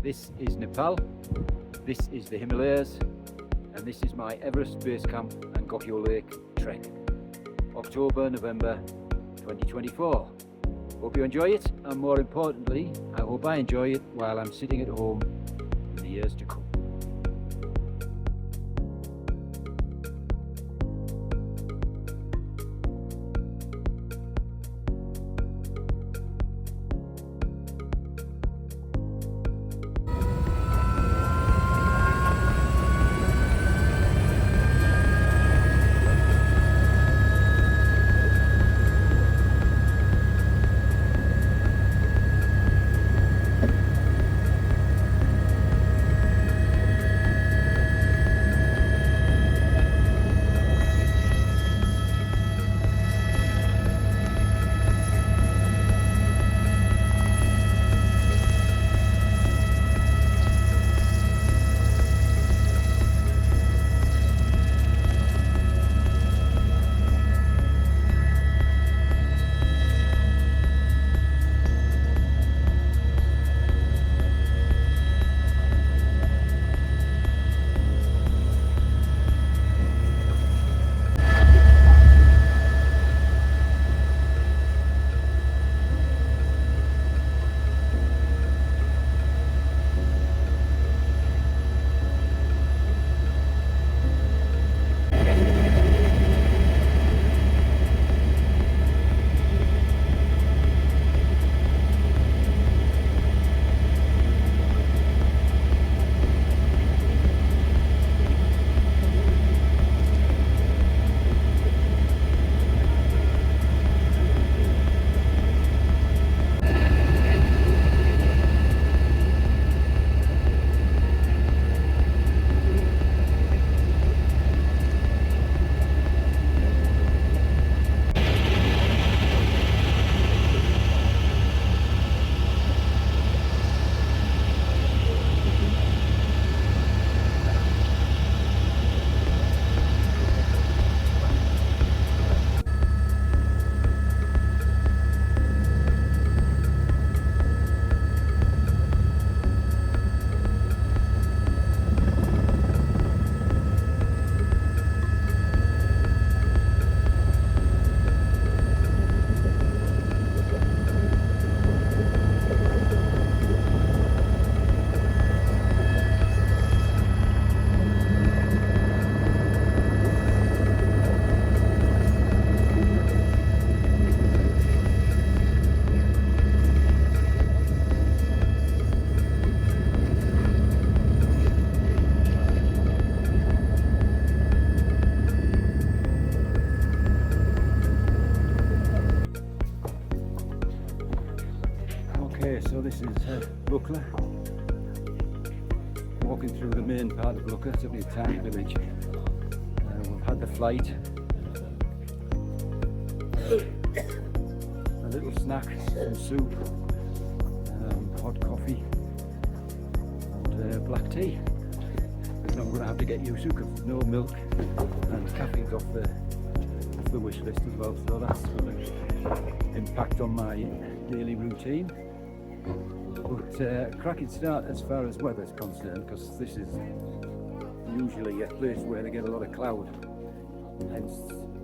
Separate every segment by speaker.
Speaker 1: This is Nepal, this is the Himalayas, and this is my Everest base camp and Gokyo Lake trek. October, November 2024. Hope you enjoy it, and more importantly, I hope I enjoy it while I'm sitting at home in the years to come. So this is Gokyo. Walking through the main part of Gokyo. It's only a tiny village. We've had the flight. A little snack, some soup, hot coffee, and black tea. It's not going to have to get used to because no milk and caffeine's off the wish list as well. So that's going to impact on my daily routine. But cracking start as far as weather's concerned, because this is usually a place where they get a lot of cloud, hence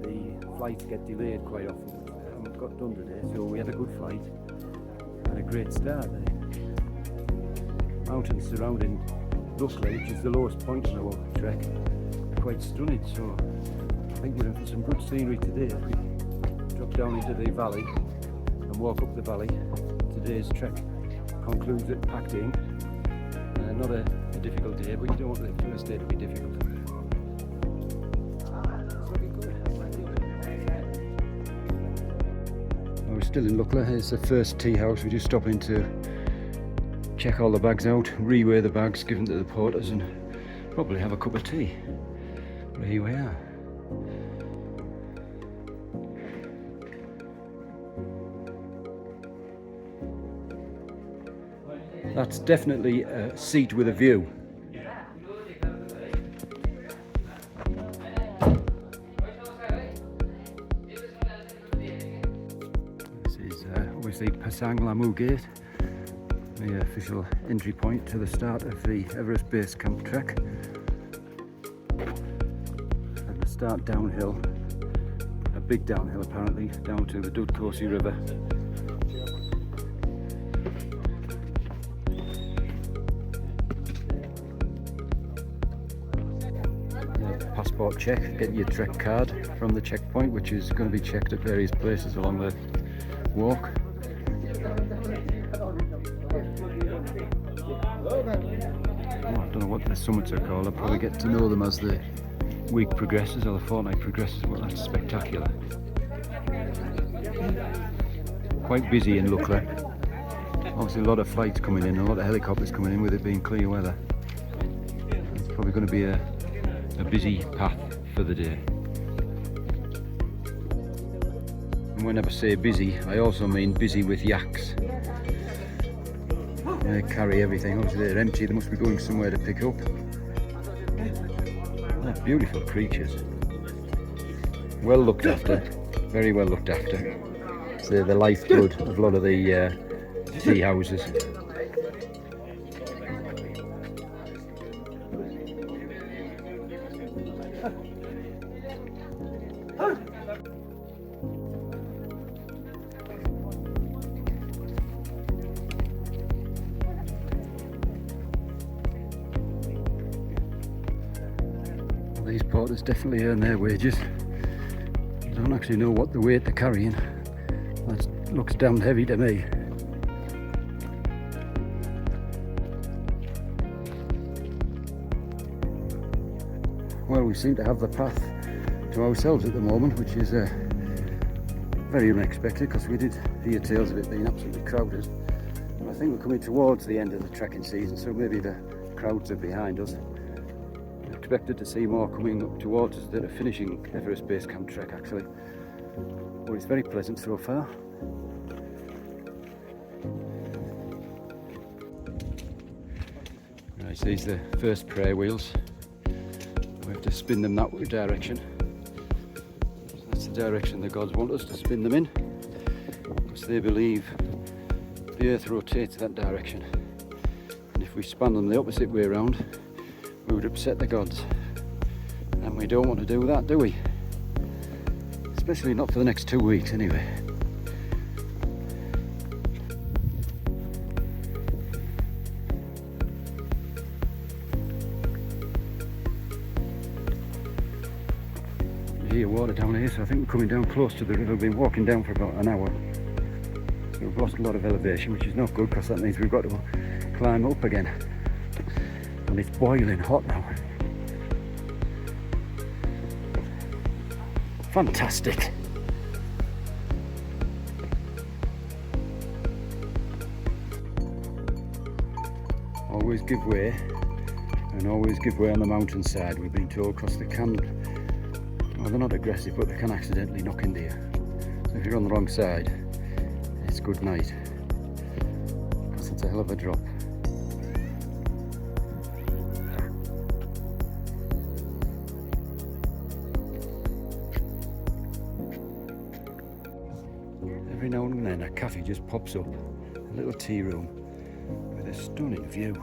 Speaker 1: the flights get delayed quite often. Haven't got done today, so we had a good flight and a great start there. Mountains surrounding Gokyo, which is the lowest point in our trek, are quite stunning, so I think we're in for some good scenery today. We drop down into the valley and walk up the valley. Today's trek concludes at packed in. Not a difficult day, but you don't want the first day to be difficult. We're still in Gokyo. Here's the first tea house. We just stop in to check all the bags out, reweigh the bags, give them to the porters, and probably have a cup of tea. But here we are. That's definitely a seat with a view. This is obviously Pasang Lamu Gate. The official entry point to the start of the Everest Base Camp trek. At the start downhill, a big downhill apparently, down to the Gokyo River. Passport check, get your trek card from the checkpoint, which is going to be checked at various places along the walk. I don't know what the summits are called. I'll probably get to know them as the week progresses or the fortnight progresses. Well, that's spectacular. Quite busy in Lukla. Obviously a lot of flights coming in, a lot of helicopters coming in with it being clear weather. It's probably going to be a busy path for the day. And when I say busy, I also mean busy with yaks. They carry everything. Obviously they're empty, they must be going somewhere to pick up. They're beautiful creatures. Well looked after, very well looked after. So the lifeblood of a lot of the tea houses. These porters definitely earn their wages. I don't actually know what the weight they're carrying. That looks damn heavy to me. Well, we seem to have the path to ourselves at the moment, which is very unexpected because we did hear tales of it being absolutely crowded. And I think we're coming towards the end of the trekking season, so maybe the crowds are behind us. Expected to see more coming up towards us that are finishing Everest Base Camp trek actually. But it's very pleasant so far. Right, so these are the first prayer wheels. We have to spin them that direction. So that's the direction the gods want us to spin them in, because they believe the earth rotates that direction. And if we span them the opposite way around, we would upset the gods, and we don't want to do that, do we? Especially not for the next 2 weeks anyway. You hear water down here, so I think we're coming down close to the river. We've been walking down for about an hour. So we've lost a lot of elevation, which is not good because that means we've got to climb up again. And it's boiling hot now. Fantastic. Always give way, and always give way on the mountainside, we've been told, because they can, well, they're not aggressive, but they can accidentally knock into you. So if you're on the wrong side, it's good night, because it's a hell of a drop. Every now and then a cafe just pops up, a little tea room with a stunning view.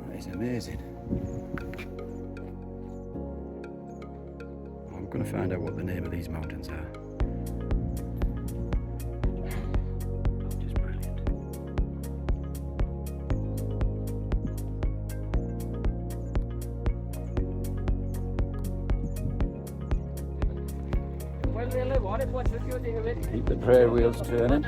Speaker 1: That is amazing. I'm going to find out what the name of these mountains are. Just brilliant. Keep the prayer wheels turning.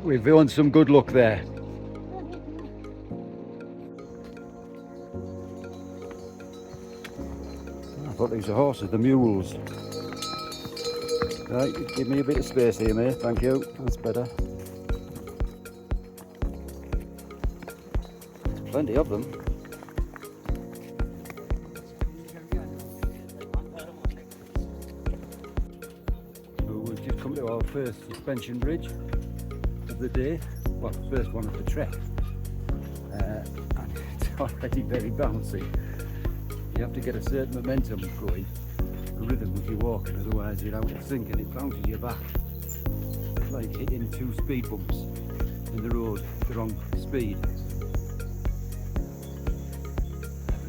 Speaker 1: We've earned some good luck there. I thought these were horses, the mules. Right, give me a bit of space here, mate. Thank you. That's better. There's plenty of them. So we've just come our first suspension bridge of the day, well, first one of the trek, and it's already very bouncy. You have to get a certain momentum going, a rhythm as you're walking, otherwise you're out of sync and it bounces you back. It's like hitting two speed bumps in the road at the wrong speed.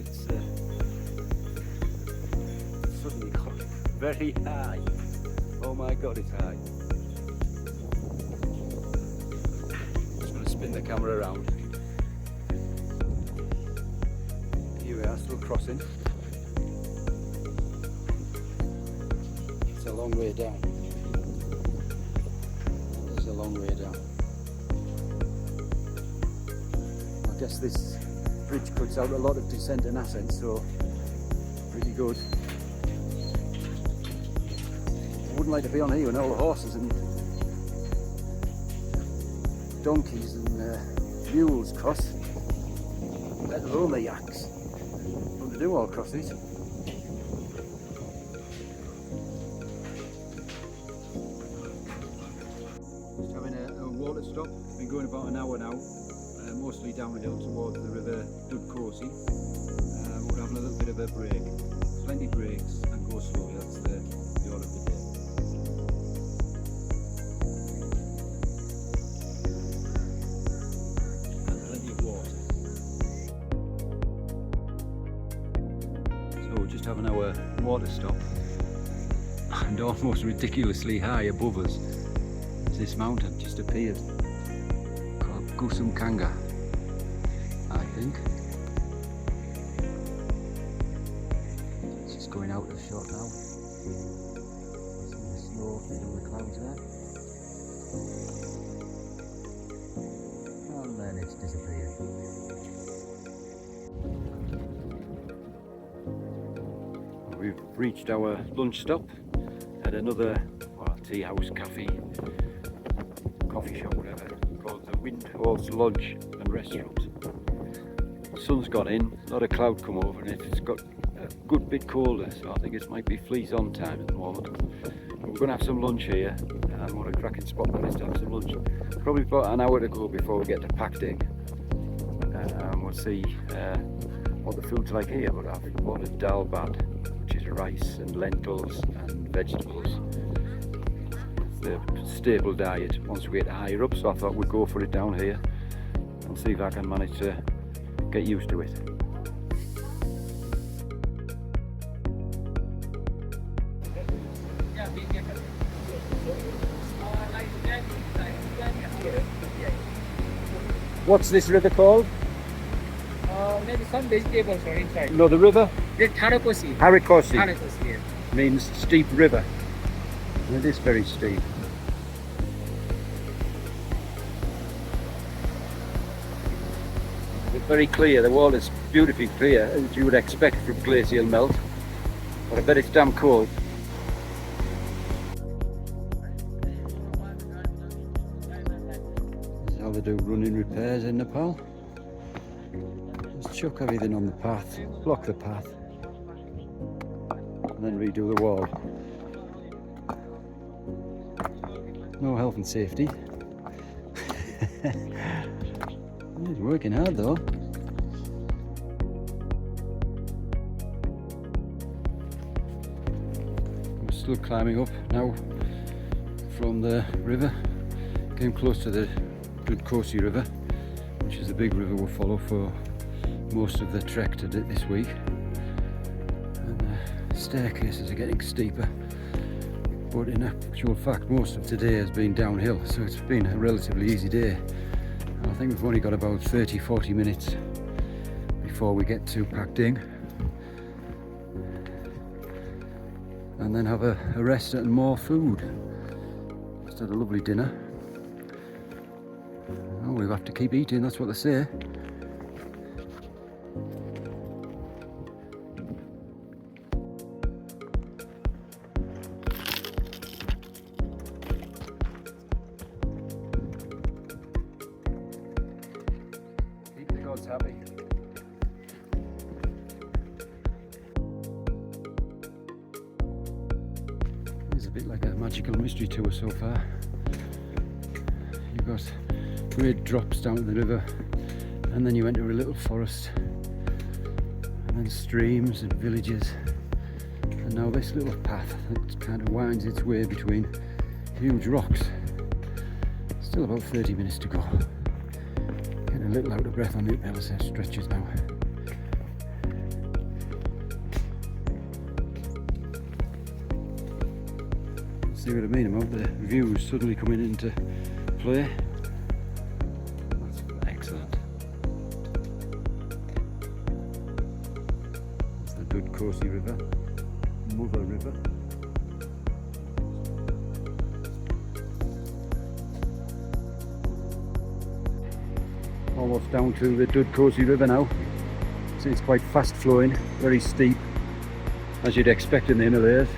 Speaker 1: It's suddenly got very high. Oh my god, it's high. Just going to spin the camera around. Here we are, still crossing. It's a long way down. It's a long way down. I guess this bridge cuts out a lot of descent and ascent, so pretty good. I wouldn't like to be on here when all the horses and donkeys and mules cross, let alone the yaks. But they do all cross these. Just having a water stop. Been going about an hour now, mostly downhill towards the river Gokyo. We're having a little bit of a break. Plenty breaks and go slowly. That's the order of the day. Just having our water stop, and almost ridiculously high above us is this mountain just appeared called Gokyo, I think. It's just going out of shot now. Seeing the snow through the clouds there, and then it's disappeared. We've reached our lunch stop at another tea house, coffee shop, whatever, called the Windhorse Lodge and Restaurant. The sun's gone in, a lot of cloud come over and it's got a good bit colder, so I think it might be fleece on time at the moment. But we're going to have some lunch here, and what a cracking spot that is to have some lunch. Probably about an hour to go before we get to Pakding. We'll see what the food's like here, but I've ordered dal bad, which is rice and lentils and vegetables. It's the staple diet once we get higher up, so I thought we'd go for it down here and see if I can manage to get used to it. What's this river called?
Speaker 2: Maybe some vegetables are inside.
Speaker 1: No, the river?
Speaker 2: The Harikoshi.
Speaker 1: Harikoshi.
Speaker 2: Harikoshi, yes.
Speaker 1: Means steep river. And it is very steep. It's very clear, the water is beautifully clear, as you would expect from glacial melt. But I bet it's damn cold. This is how they do running repairs in Nepal. Just chuck everything on the path, block the path, and then redo the wall. No health and safety. He's working hard though. We're still climbing up now from the river. Came close to the Gokyo River, which is the big river we'll follow for most of the trek to this week. And the staircases are getting steeper, but in actual fact most of today has been downhill, so it's been a relatively easy day. And I think we've only got about 30-40 minutes before we get to Pakding, and then have a rest and more food. Just had a lovely dinner. Oh, we'll have to keep eating, that's what they say. Keep the gods happy. It's a bit like a magical mystery tour so far. You've got great drops down to the river, and then you enter a little forest, and then streams and villages, and now this little path that kind of winds its way between huge rocks. Still about 30 minutes to go. Getting a little out of breath on the uphill stretches now. See what I mean about the views suddenly coming into play? That's excellent. That's the Gokyo River, Mother River. Almost down to the Gokyo River now. See, it's quite fast flowing, very steep, as you'd expect in the inner layers.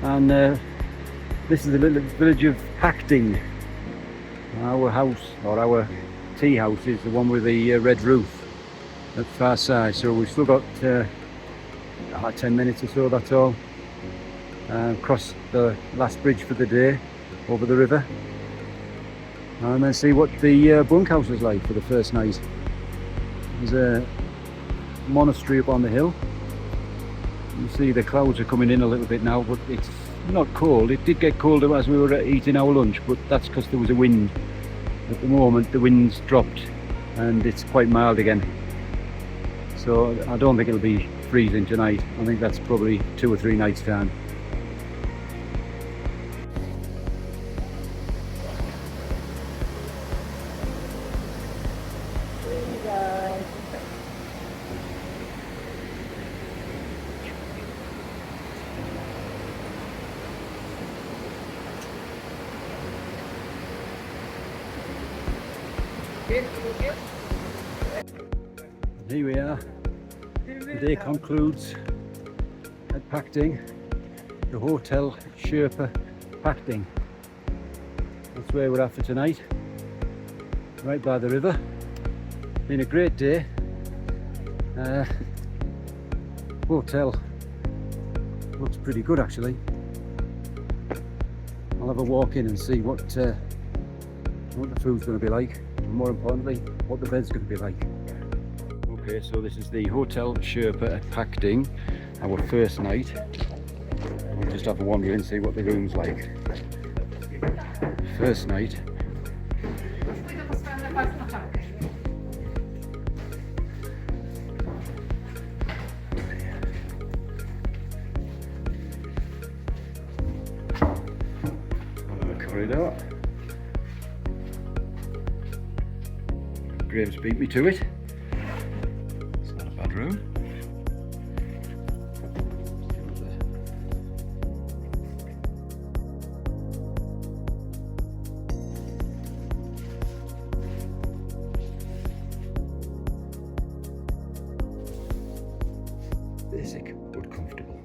Speaker 1: And this is the little village of Pakting. Our house, or our tea house, is the one with the red roof at the far side. So we've still got 10 minutes or so, that's all. Cross the last bridge for the day over the river. And then see what the bunkhouse is like for the first night. There's a monastery up on the hill. You see the clouds are coming in a little bit now, but it's not cold. It did get colder as we were eating our lunch, but that's because there was a wind. At the moment the wind's dropped and it's quite mild again. So I don't think it'll be freezing tonight. I think that's probably 2 or 3 nights time. Here we are. The day concludes at Pakting, the Hotel Sherpa Pakting. That's where we're at for tonight, right by the river. Been a great day. Hotel looks pretty good actually. I'll have a walk in and see what the food's going to be like, and more importantly, what the bed's going to be like. Okay, so this is the Hotel Sherpa at Pakting, our first night. We'll just have a wander in and see what the room's like. First night. The corridor. Graves beat me to it. It's not a bad room. Basic but comfortable.